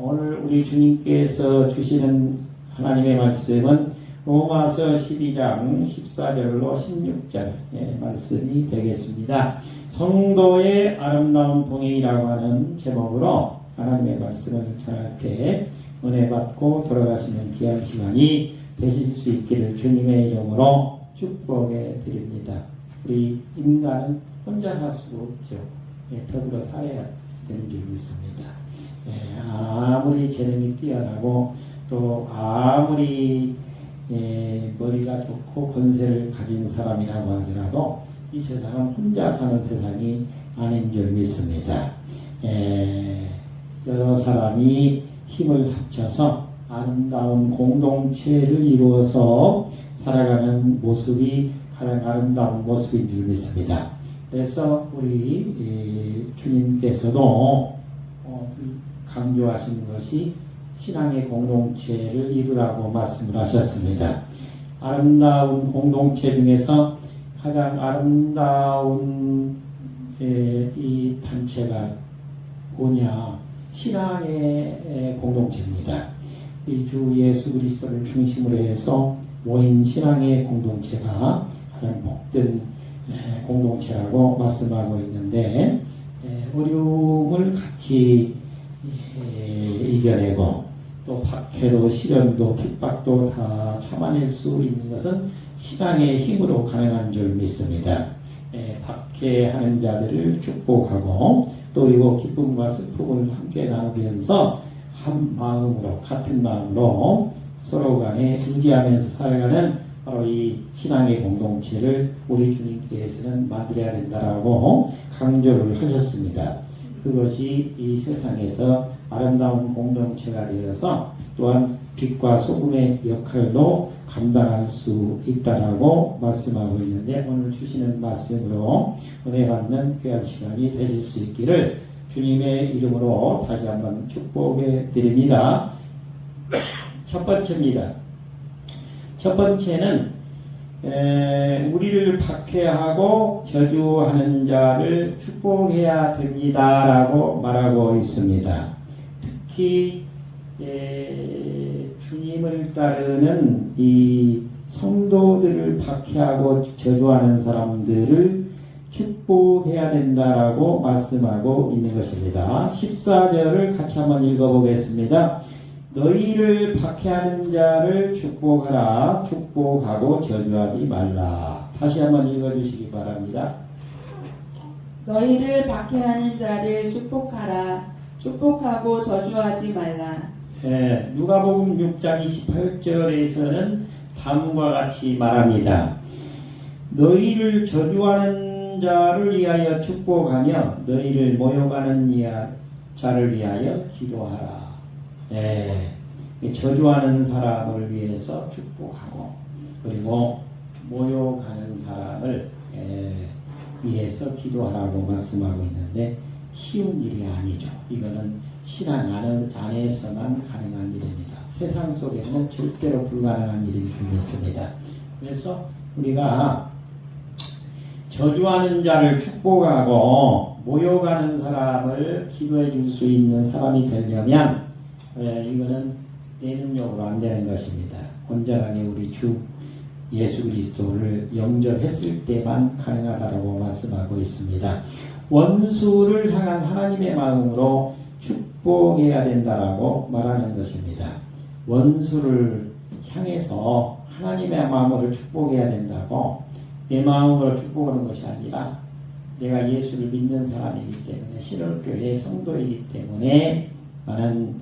오늘 우리 주님께서 주시는 하나님의 말씀은 로마서 12장 14절로 16절 말씀이 되겠습니다. 성도의 아름다운 동행이라고 하는 제목으로 하나님의 말씀을 전할 때 은혜 받고 돌아가시는 귀한 시간이 되실 수 있기를 주님의 이름으로 축복해 드립니다. 우리 인간은 혼자 살 수가 없죠. 더불어 살아야 되는 줄 믿습니다. 아무리 재능이 뛰어나고 또 아무리 머리가 좋고 권세를 가진 사람이라고 하더라도 이 세상은 혼자 사는 세상이 아닌 줄 믿습니다. 여러 사람이 힘을 합쳐서 아름다운 공동체를 이루어서 살아가는 모습이 가장 아름다운 모습인 줄 믿습니다. 그래서 우리 주님께서도 강조하시는 것이 신앙의 공동체를 이루라고 말씀을 하셨습니다. 아름다운 공동체 중에서 가장 아름다운 이 단체가 뭐냐? 신앙의 공동체입니다. 이 주 예수 그리스도를 중심으로 해서 모인 신앙의 공동체가 가장 복된 공동체라고 말씀하고 있는데, 어려움을 같이 이겨내고 또 박해도 시련도 핍박도 다 참아낼 수 있는 것은 신앙의 힘으로 가능한 줄 믿습니다. 박해하는 자들을 축복하고 또 그리고 기쁨과 슬픔을 함께 나누면서 한 마음으로 같은 마음으로 서로 간에 의지하면서 살아가는 바로 이 신앙의 공동체를 우리 주님께서는 만들어야 된다라고 강조를 하셨습니다. 그것이 이 세상에서 아름다운 공동체가 되어서 또한 빛과 소금의 역할도 감당할 수 있다라고 말씀하고 있는데, 오늘 주시는 말씀으로 은혜 받는 귀한 시간이 되실 수 있기를 주님의 이름으로 다시 한번 축복해 드립니다. 첫 번째입니다. 첫 번째는 우리를 박해하고 저주하는 자를 축복해야 됩니다라고 말하고 있습니다. 특히 주님을 따르는 이 성도들을 박해하고 저주하는 사람들을 축복해야 된다라고 말씀하고 있는 것입니다. 14절을 같이 한번 읽어보겠습니다. 너희를 박해하는 자를 축복하라. 축복하고 저주하지 말라. 다시 한번 읽어주시기 바랍니다. 너희를 박해하는 자를 축복하라. 축복하고 저주하지 말라. 누가복음 6장 28절에서는 다음과 같이 말합니다. 너희를 저주하는 자를 위하여 축복하며 너희를 모욕하는 자를 위하여 기도하라. 저주하는 사람을 위해서 축복하고 그리고 모욕하는 사람을 위해서 기도하라고 말씀하고 있는데, 쉬운 일이 아니죠. 이거는 신앙 안에서만 가능한 일입니다. 세상 속에서는 절대로 불가능한 일인 줄 믿습니다. 그래서 우리가 저주하는 자를 축복하고 모욕하는 사람을 기도해 줄 수 있는 사람이 되려면 이거는 내 능력으로 안 되는 것입니다. 온전하게 우리 주 예수 그리스도를 영접했을 때만 가능하다고 말씀하고 있습니다. 원수를 향한 하나님의 마음으로 축복해야 된다라고 말하는 것입니다. 원수를 향해서 하나님의 마음으로 축복해야 된다고 내 마음으로 축복하는 것이 아니라, 내가 예수를 믿는 사람이기 때문에, 신월교회 성도이기 때문에 나는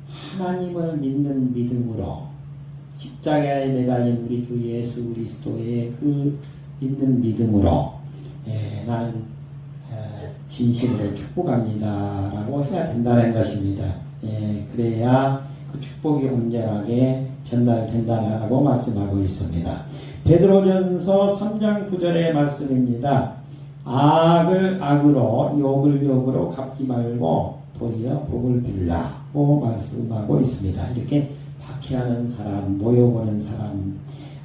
하나님을 믿는 믿음으로 십자가에 매달린 우리 주 예수 그리스도의 그 믿는 믿음으로 나는 진심으로 축복합니다라고 해야 된다는 것입니다. 그래야 그 축복이 온전하게 전달된다라고 말씀하고 있습니다. 베드로전서 3장 9절의 말씀입니다. 악을 악으로 욕을 욕으로 갚지 말고 도리어 복을 빌라고 말씀하고 있습니다. 이렇게 박해하는 사람, 모욕하는 사람,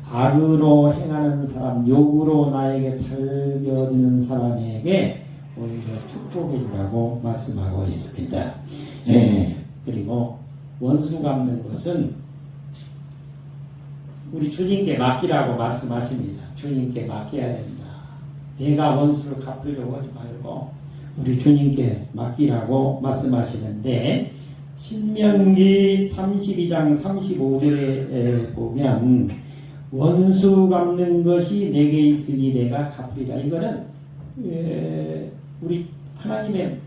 악으로 행하는 사람, 욕으로 나에게 달겨드는 사람에게 오히려 축복해 주라고 말씀하고 있습니다. 그리고 원수 갚는 것은 우리 주님께 맡기라고 말씀하십니다. 주님께 맡겨야 된다. 내가 원수를 갚으려고 하지 말고 우리 주님께 맡기라고 말씀하시는데, 신명기 32장 35절에 보면 원수 갚는 것이 내게 있으니 내가 갚으리라. 이거는 우리 하나님의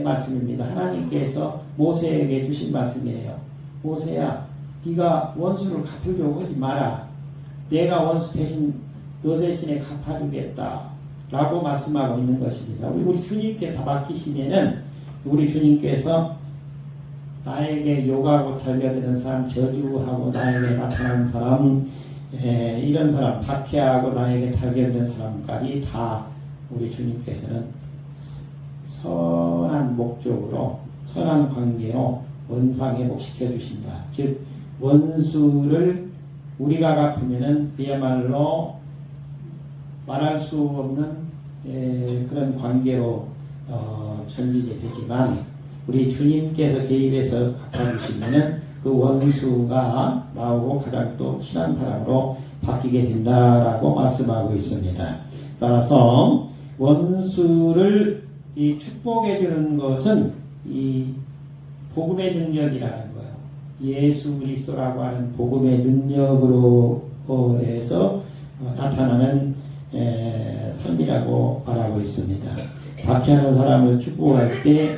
말씀입니다. 하나님께서 모세에게 주신 말씀이에요. 모세야, 네가 원수를 갚으려고 하지 마라. 내가 원수 대신 너 대신에 갚아주겠다 라고 말씀하고 있는 것입니다. 우리 주님께 다 맡기시면은 우리 주님께서 나에게 욕하고 달려드는 사람, 저주하고 나에게 나타난 사람, 이런 사람, 박해하고 나에게 달겨드는 사람까지 다 우리 주님께서는 선한 목적으로, 선한 관계로 원상회복시켜 주신다. 즉 원수를 우리가 갚으면은 그야말로 말할 수 없는 그런 관계로 전진이 되지만, 우리 주님께서 개입해서 갚아주시면은 그 원수가 나오고 가장 또 친한 사람으로 바뀌게 된다라고 말씀하고 있습니다. 따라서 원수를 이 축복해 주는 것은 이 복음의 능력이라는 거예요. 예수 그리스도라고 하는 복음의 능력으로 해서 나타나는 삶이라고 말하고 있습니다. 박해하는 사람을 축복할 때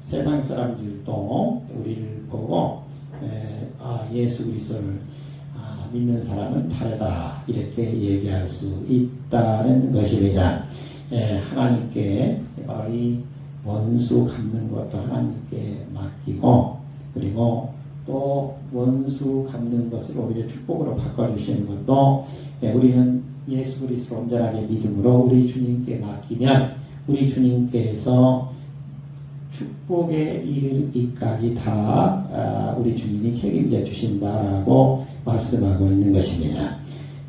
세상 사람들도 우리를 보고 예수 그리스도를 믿는 사람은 다르다 이렇게 얘기할 수 있다는 것입니다. 하나님께 바로 이 원수 갚는 것도 하나님께 맡기고, 그리고 또 원수 갚는 것을 오히려 축복으로 바꿔주시는 것도 우리는 예수 그리스도 온전하게 믿음으로 우리 주님께 맡기면 우리 주님께서 축복에 이르기까지 다 우리 주님이 책임져 주신다라고 말씀하고 있는 것입니다.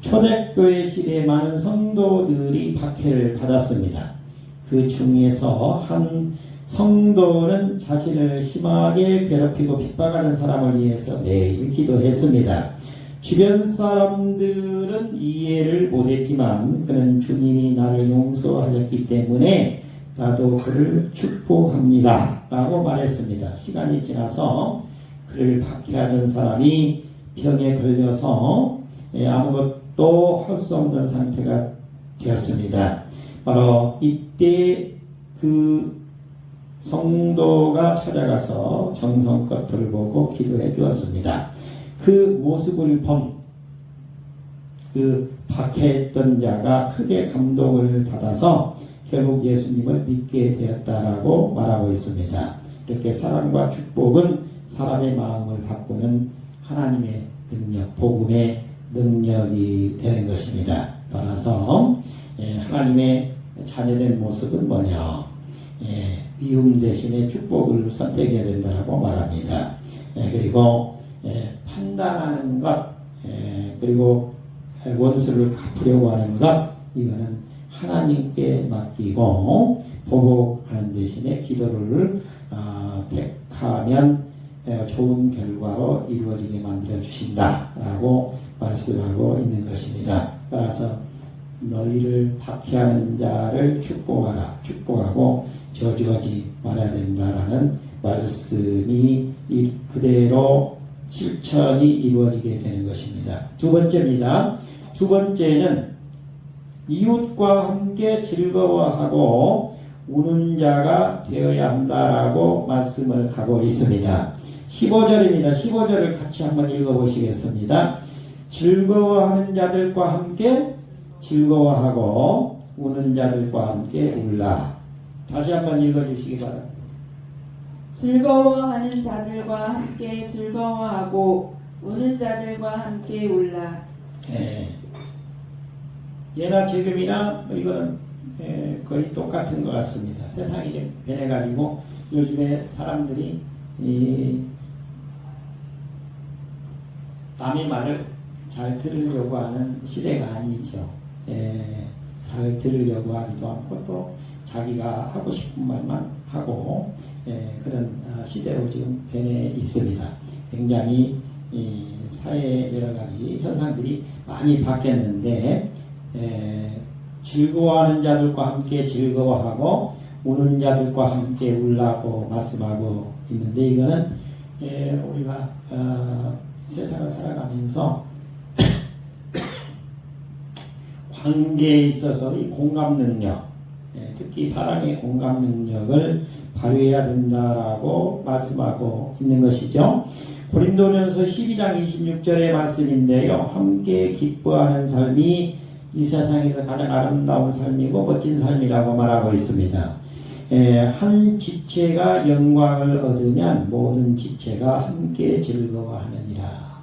초대교회 시대에 많은 성도들이 박해를 받았습니다. 그 중에서 한 성도는 자신을 심하게 괴롭히고 핍박하는 사람을 위해서 매일 기도했습니다. 주변 사람들은 이해를 못했지만 그는 주님이 나를 용서하셨기 때문에 나도 그를 축복합니다 라고 말했습니다. 시간이 지나서 그를 박해하는 사람이 병에 걸려서 아무것도 할 수 없는 상태가 되었습니다. 바로 이때 그 성도가 찾아가서 정성껏 돌보고 기도해 주었습니다. 그 모습을 본 그 박해했던 자가 크게 감동을 받아서 결국 예수님을 믿게 되었다라고 말하고 있습니다. 이렇게 사랑과 축복은 사람의 마음을 바꾸는 하나님의 능력, 복음의 능력이 되는 것입니다. 따라서 하나님의 자녀된 모습은 뭐냐? 미움 대신에 축복을 선택해야 된다고 말합니다. 그리고 판단하는 것, 그리고 원수를 갚으려고 하는 것, 이거는 하나님께 맡기고 보복하는 대신에 기도를 택하면 좋은 결과로 이루어지게 만들어 주신다라고 말씀하고 있는 것입니다. 따라서 너희를 박해하는 자를 축복하고 저주하지 말아야 된다라는 말씀이 그대로 실천이 이루어지게 되는 것입니다. 두 번째입니다. 두 번째는 이웃과 함께 즐거워하고 우는 자가 되어야 한다라고 말씀을 하고 있습니다. 15절입니다. 15절을 같이 한번 읽어보시겠습니다. 즐거워하는 자들과 함께 즐거워하고 우는 자들과 함께 울라. 다시 한번 읽어주시기 바랍니다. 즐거워하는 자들과 함께 즐거워하고 우는 자들과 함께 울라. 예나 지금이나 이거는 거의 똑같은 것 같습니다. 세상이 좀 변해가지고 요즘에 사람들이 남의 말을 잘 들으려고 하는 시대가 아니죠. 잘 들으려고 하기도 않고 또 자기가 하고 싶은 말만 하고 그런 시대로 지금 변해 있습니다. 굉장히 이 사회 여러 가지 현상들이 많이 바뀌었는데 즐거워하는 자들과 함께 즐거워하고 우는 자들과 함께 울라고 말씀하고 있는데 이거는 우리가 세상을 살아가면서 관계에 있어서 이 공감 능력, 특히 사랑의 공감 능력을 발휘해야 된다라고 말씀하고 있는 것이죠. 고린도전서 12장 26절의 말씀인데요. 함께 기뻐하는 삶이 이 세상에서 가장 아름다운 삶이고 멋진 삶이라고 말하고 있습니다. 한 지체가 영광을 얻으면 모든 지체가 함께 즐거워하느니라.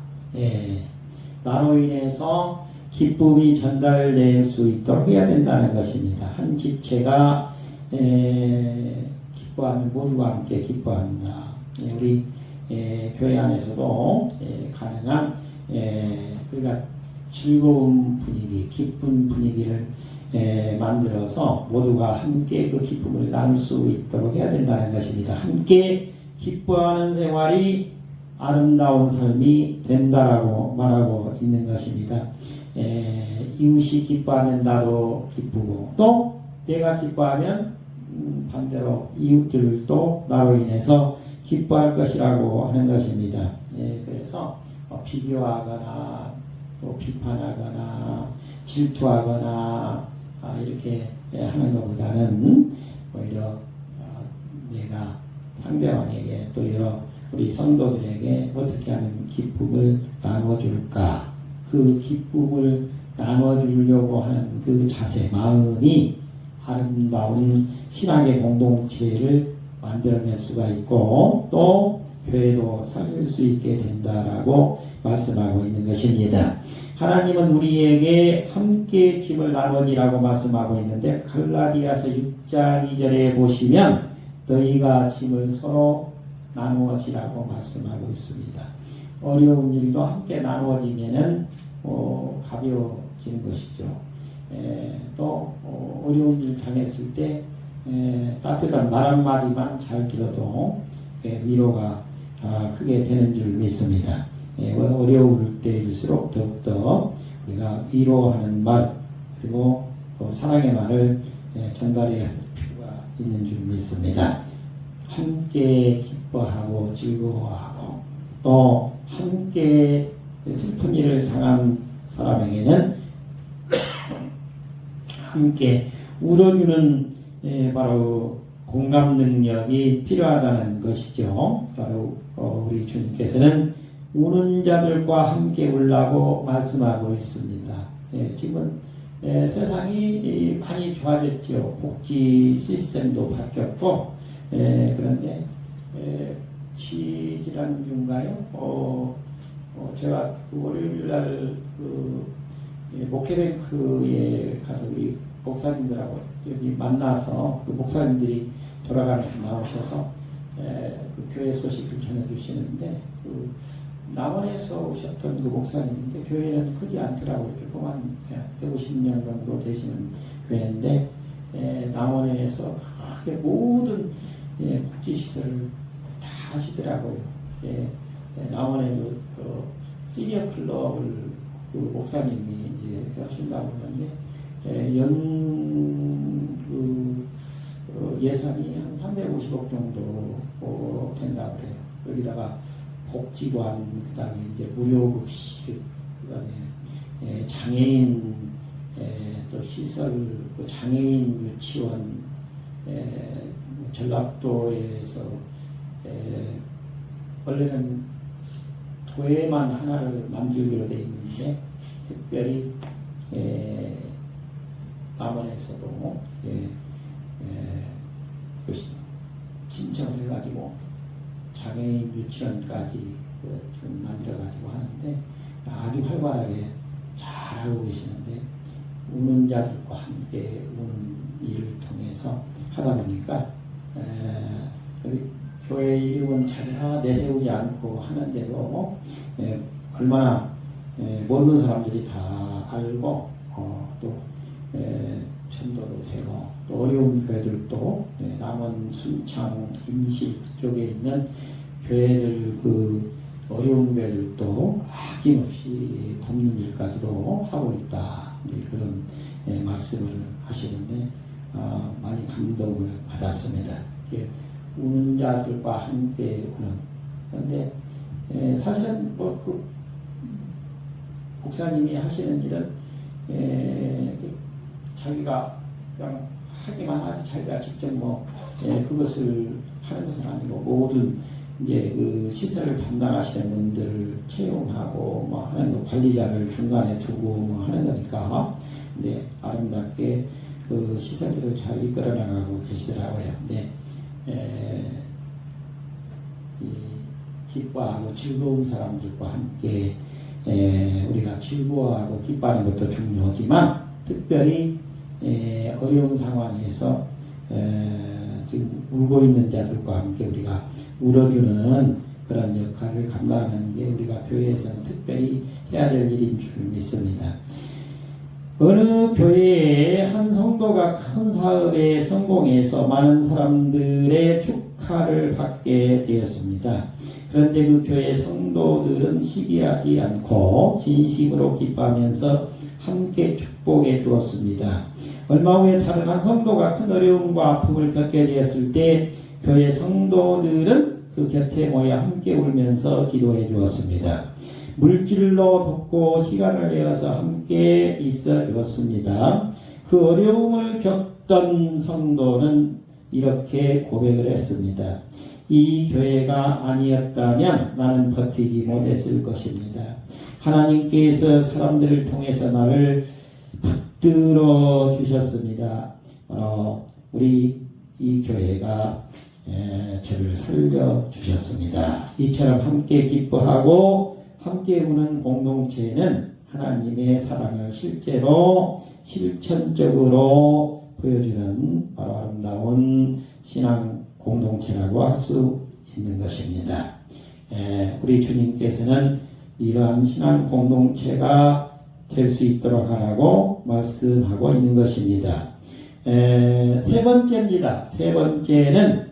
나로 인해서 기쁨이 전달될 수 있도록 해야 된다는 것입니다. 한 지체가 기뻐하면 모두가 함께 기뻐한다. 우리 교회 안에서도 가능한 우리가 즐거운 분위기, 기쁜 분위기를 만들어서 모두가 함께 그 기쁨을 나눌 수 있도록 해야 된다는 것입니다. 함께 기뻐하는 생활이 아름다운 삶이 된다라고 말하고 있는 것입니다. 이웃이 기뻐하면 나도 기쁘고 또 내가 기뻐하면 반대로 이웃들도 나로 인해서 기뻐할 것이라고 하는 것입니다. 그래서 비교하거나 또 비판하거나 질투하거나 이렇게 하는 것보다는 오히려 내가 상대방에게 또 여러 우리 성도들에게 어떻게 하는 기쁨을 나눠줄까, 그 기쁨을 나눠주려고 하는 그 자세, 마음이 아름다운 신앙의 공동체를 만들어낼 수가 있고 또 교회도 살릴 수 있게 된다라고 말씀하고 있는 것입니다. 하나님은 우리에게 함께 짐을 나누니라고 말씀하고 있는데 갈라디아서 6장 2절에 보시면 너희가 짐을 서로 나누어지라고 말씀하고 있습니다. 어려운 일도 함께 나누어지면은 가벼워지는 것이죠. 또 어려운 일 당했을 때 따뜻한 말 한마디만 잘 들어도 위로가 크게 되는 줄 믿습니다. 어려울 때일수록 더욱더 우리가 위로하는 말 그리고 또 사랑의 말을 전달해야 할 필요가 있는 줄 믿습니다. 함께 기뻐하고 즐거워하고 또 함께 슬픈 일을 당한 사람에게는 함께 울어주는 바로 공감 능력이 필요하다는 것이죠. 바로 우리 주님께서는 우는 자들과 함께 울라고 말씀하고 있습니다. 지금 세상이 많이 좋아졌죠. 복지 시스템도 바뀌었고 그런데 지난주인가요? 제가 월요일날 목회뱅크에 가서 우리 목사님들하고 여기 만나서 그 목사님들이 돌아가면서 나오셔서 그 교회 소식을 전해주시는데 그 남원에서 오셨던 그 목사님인데 교회는 크지 않더라고요. 조그만 150명 정도 되시는 교회인데 남원에서 크게 모든 복지시설을 다 하시더라고요. 남원에도 시니어 클럽을 그 목사님이 이제 하신다고 하는데 예산이 한 350억 정도 된다고 그래요. 여기다가 복지관, 그 다음에 이제 무료급식, 그 다음에 장애인 또 시설, 장애인 유치원, 전라도에서 원래는 도에만 하나를 만들기로 되어 있는데 특별히 남원에서도 신청을 해가지고 장애인 유치원까지 좀 만들어가지고 하는데 아주 활발하게 잘하고 계시는데 우는 자들과 함께 우는 일을 통해서 하다 보니까 교회 이름은 전혀 내세우지 않고 하는데도 얼마나 모르는 사람들이 다 알고 또 전도도 되고 또 어려운 교회들도 남원, 순창, 임실 쪽에 있는 교회들 그 어려운 교회들도 아낌없이 돕는 일까지도 하고 있다. 그런 말씀을 하시는데 많이 감동을 받았습니다. 우는 자들과 함께 우는. 그런데 사실은 그 목사님이 하시는 일은 자기가 그냥 하기만 하지 자기가 직접 그것을 하는 것은 아니고 모든 이제 그 시설을 담당하시는 분들을 채용하고 하는 거 관리자를 중간에 두고 하는 거니까 근데 아름답게 그 시설들을 잘 이끌어 나가고 계시더라고요. 근데 기뻐하고 즐거운 사람들과 함께 우리가 즐거워하고 기뻐하는 것도 중요하지만 특별히 어려운 상황에서 지금 울고 있는 자들과 함께 우리가 울어주는 그런 역할을 감당하는 게 우리가 교회에서는 특별히 해야 될 일인 줄 믿습니다. 어느 교회에 한 성도가 큰 사업에 성공해서 많은 사람들의 축하를 받게 되었습니다. 그런데 그 교회 성도들은 시기하지 않고 진심으로 기뻐하면서 함께 축복해 주었습니다. 얼마 후에 다른 한 성도가 큰 어려움과 아픔을 겪게 되었을 때 교회 성도들은 그 곁에 모여 함께 울면서 기도해 주었습니다. 물질로 돕고 시간을 내어서 함께 있어 주었습니다. 그 어려움을 겪던 성도는 이렇게 고백을 했습니다. 이 교회가 아니었다면 나는 버티지 못했을 것입니다. 하나님께서 사람들을 통해서 나를 붙들어 주셨습니다. 우리 이 교회가 저를 살려 주셨습니다. 이처럼 함께 기뻐하고 함께 우는 공동체는 하나님의 사랑을 실제로 실천적으로 보여주는 바로 아름다운 신앙 공동체라고 할 수 있는 것입니다. 우리 주님께서는 이러한 신앙 공동체가 될 수 있도록 하라고 말씀하고 있는 것입니다. 세 번째입니다. 세 번째는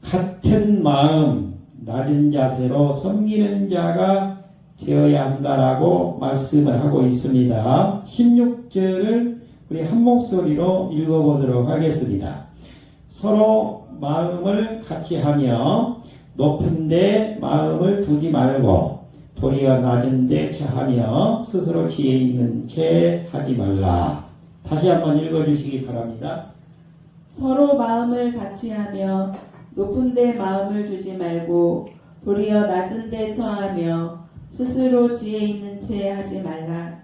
같은 마음, 낮은 자세로 섬기는 자가 되어야 한다라고 말씀을 하고 있습니다. 16절을 우리 한 목소리로 읽어보도록 하겠습니다. 서로 마음을 같이 하며 높은 데 마음을 두지 말고 도리어 낮은 데 처하며 스스로 지혜 있는 채 하지 말라. 다시 한번 읽어주시기 바랍니다. 서로 마음을 같이 하며 높은 데 마음을 두지 말고 도리어 낮은 데 처하며 스스로 지혜 있는 채 하지 말라.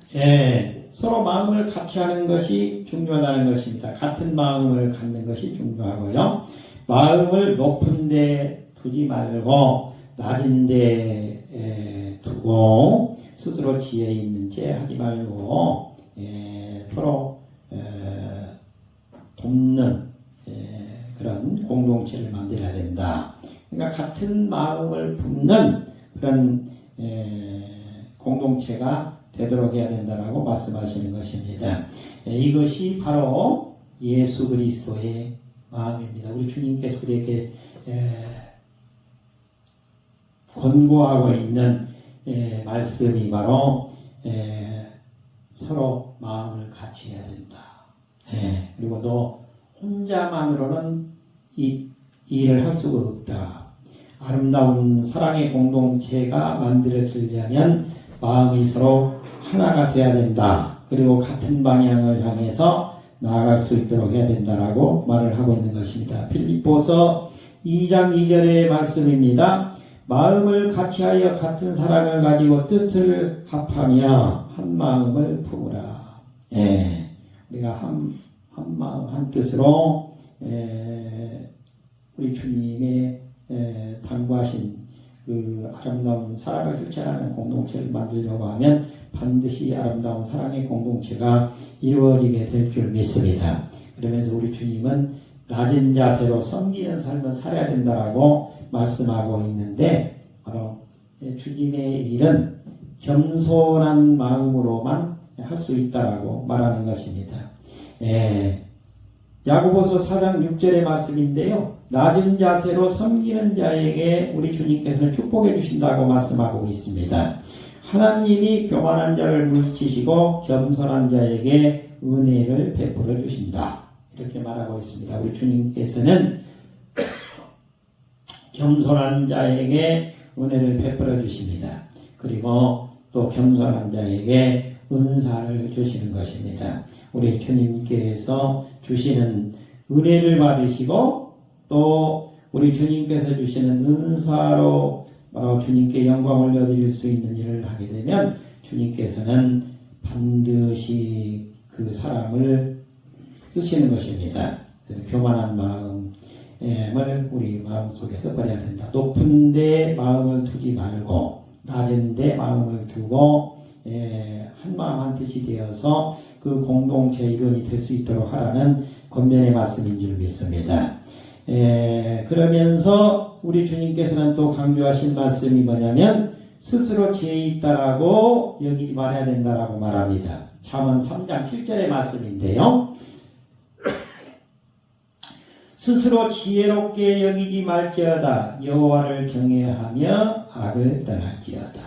서로 마음을 같이 하는 것이 중요하다는 것입니다. 같은 마음을 갖는 것이 중요하고요. 마음을 높은 데 두지 말고 낮은 데 두고 스스로 지혜 있는 채 하지 말고 서로 돕는 그런 공동체를 만들어야 된다. 그러니까 같은 마음을 품는 그런 공동체가 되도록 해야 된다라고 말씀하시는 것입니다. 이것이 바로 예수 그리스도의 마음입니다. 우리 주님께서 우리에게 권고하고 있는 말씀이 바로 서로 마음을 같이 해야 된다. 그리고 너 혼자만으로는 이 일을 할 수가 없다. 아름다운 사랑의 공동체가 만들어지려면 마음이 서로 하나가 되어야 된다. 그리고 같은 방향을 향해서 나아갈 수 있도록 해야 된다라고 말을 하고 있는 것입니다. 필립보서 2장 2절의 말씀입니다. 마음을 같이하여 같은 사랑을 가지고 뜻을 합하며 한 마음을 품으라. 우리가 한 마음 한 뜻으로 우리 주님의 당부하신 그 아름다운 사랑을 실천하는 공동체를 만들려고 하면 반드시 아름다운 사랑의 공동체가 이루어지게 될 줄 믿습니다. 그러면서 우리 주님은 낮은 자세로 섬기는 삶을 살아야 된다라고 말씀하고 있는데 바로 주님의 일은 겸손한 마음으로만 할 수 있다라고 말하는 것입니다. 야고보서 4장 6절의 말씀인데요. 낮은 자세로 섬기는 자에게 우리 주님께서는 축복해 주신다고 말씀하고 있습니다. 하나님이 교만한 자를 물리치시고 겸손한 자에게 은혜를 베풀어 주신다. 이렇게 말하고 있습니다. 우리 주님께서는 겸손한 자에게 은혜를 베풀어 주십니다. 그리고 또 겸손한 자에게 은사를 주시는 것입니다. 우리 주님께서 주시는 은혜를 받으시고 또 우리 주님께서 주시는 은사로 주님께 영광을 얻을 수 있는 일을 하게 되면 주님께서는 반드시 그 사람을 쓰시는 것입니다. 그래서 교만한 마음을 우리 마음속에서 버려야 된다. 높은 데 마음을 두지 말고 낮은 데 마음을 두고 한 마음 한 뜻이 되어서 그 공동체 일원이 될 수 있도록 하라는 권면의 말씀인 줄 믿습니다. 그러면서 우리 주님께서는 또 강조하신 말씀이 뭐냐면 스스로 지혜 있다라고 여기지 말아야 된다라고 말합니다. 잠언 3장 7절의 말씀인데요. 스스로 지혜롭게 여기지 말지어다. 여호와를 경외하며 악을 떠날지어다.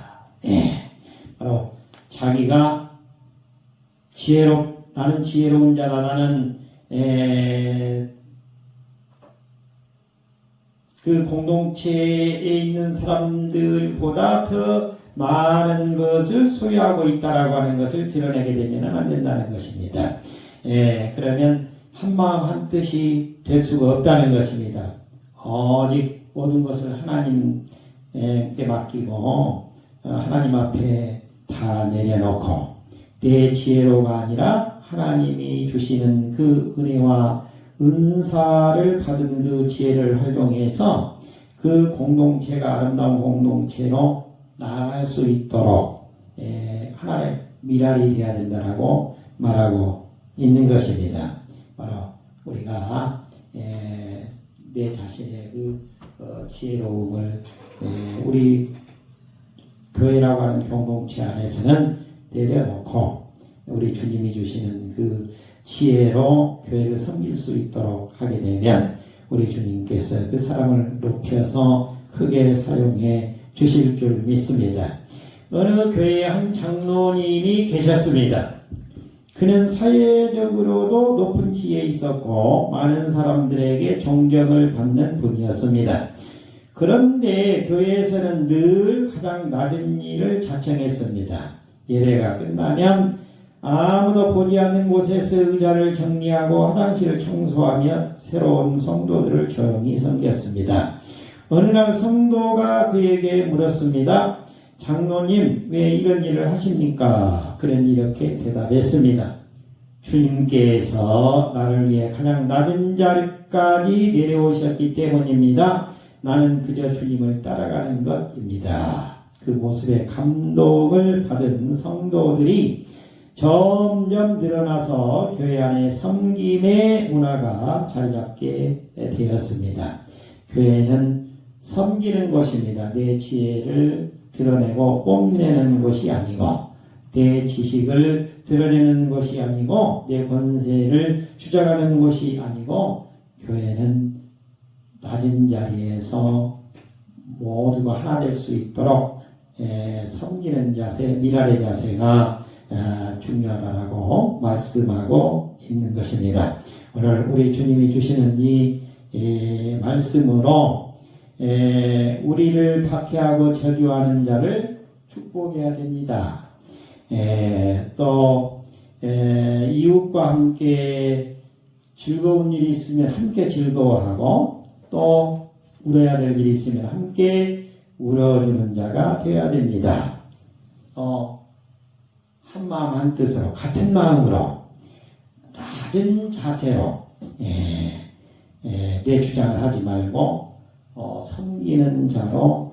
바로 자기가 나는 지혜로운 자다. 나는 그 공동체에 있는 사람들보다 더 많은 것을 소유하고 있다라고 하는 것을 드러내게 되면 안 된다는 것입니다. 그러면 한 마음 한 뜻이 될 수가 없다는 것입니다. 오직 모든 것을 하나님께 맡기고 하나님 앞에 다 내려놓고 내 지혜로가 아니라 하나님이 주시는 그 은혜와 은사를 받은 그 지혜를 활용해서 그 공동체가 아름다운 공동체로 나아갈 수 있도록 하나의 미랄이 되어야 된다라고 말하고 있는 것입니다. 바로 우리가 내 자신의 그 지혜로움을 우리 교회라고 하는 공동체 안에서는 내려놓고 우리 주님이 주시는 그 지혜로 교회를 섬길 수 있도록 하게 되면 우리 주님께서 그 사람을 높여서 크게 사용해 주실 줄 믿습니다. 어느 교회에 한 장로님이 계셨습니다. 그는 사회적으로도 높은 지혜에 있었고 많은 사람들에게 존경을 받는 분이었습니다. 그런데 교회에서는 늘 가장 낮은 일을 자청했습니다. 예배가 끝나면 아무도 보지 않는 곳에서 의자를 정리하고 화장실을 청소하며 새로운 성도들을 조용히 섬겼습니다. 어느 날 성도가 그에게 물었습니다. 장로님, 왜 이런 일을 하십니까? 그는 이렇게 대답했습니다. 주님께서 나를 위해 가장 낮은 자리까지 내려오셨기 때문입니다. 나는 그저 주님을 따라가는 것입니다. 그 모습에 감동을 받은 성도들이 점점 늘어나서 교회 안에 섬김의 문화가 자리잡게 되었습니다. 교회는 섬기는 것입니다. 내 지혜를 드러내고 뽐내는 것이 아니고 내 지식을 드러내는 것이 아니고 내 권세를 주장하는 것이 아니고 교회는 낮은 자리에서 모두가 하나 될 수 있도록 섬기는 자세, 미랄의 자세가 중요하다라고 말씀하고 있는 것입니다. 오늘 우리 주님이 주시는 이 말씀으로 우리를 박해하고 저주하는 자를 축복해야 됩니다. 또 이웃과 함께 즐거운 일이 있으면 함께 즐거워하고 또 울어야 될 일이 있으면 함께 울어주는 자가 되어야 됩니다. 한 마음 한 뜻으로 같은 마음으로 낮은 자세로 내 주장을 하지 말고 섬기는 자로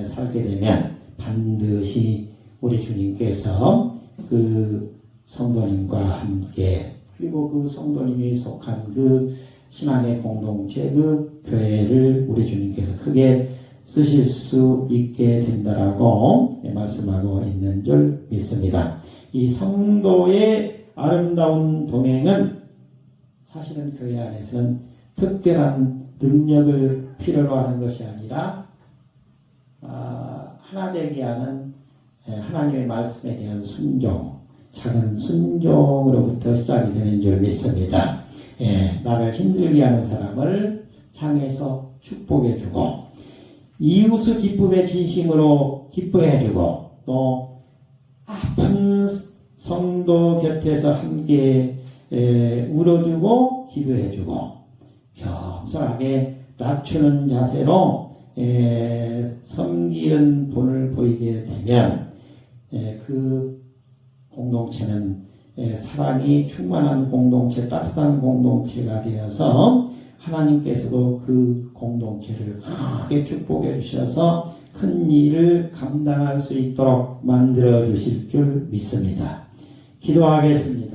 살게 되면 반드시 우리 주님께서 그 성도님과 함께 그리고 그 성도님이 속한 그 신앙의 공동체 그 교회를 우리 주님께서 크게 쓰실 수 있게 된다라고 말씀하고 있는 줄 믿습니다. 이 성도의 아름다운 동행은 사실은 교회 안에서는 특별한 능력을 필요로 하는 것이 아니라 하나 되게 하는 하나님의 말씀에 대한 순종, 작은 순종으로부터 시작이 되는 줄 믿습니다. 나를 힘들게 하는 사람을 향해서 축복해주고 이웃의 기쁨에 진심으로 기뻐해주고 또 아픈 성도 곁에서 함께 울어주고 기도해주고 겸손하게 낮추는 자세로 섬기는 본을 보이게 되면 그 공동체는 사랑이 충만한 공동체, 따뜻한 공동체가 되어서 하나님께서도 그 공동체를 크게 축복해 주셔서 큰 일을 감당할 수 있도록 만들어 주실 줄 믿습니다. 기도하겠습니다.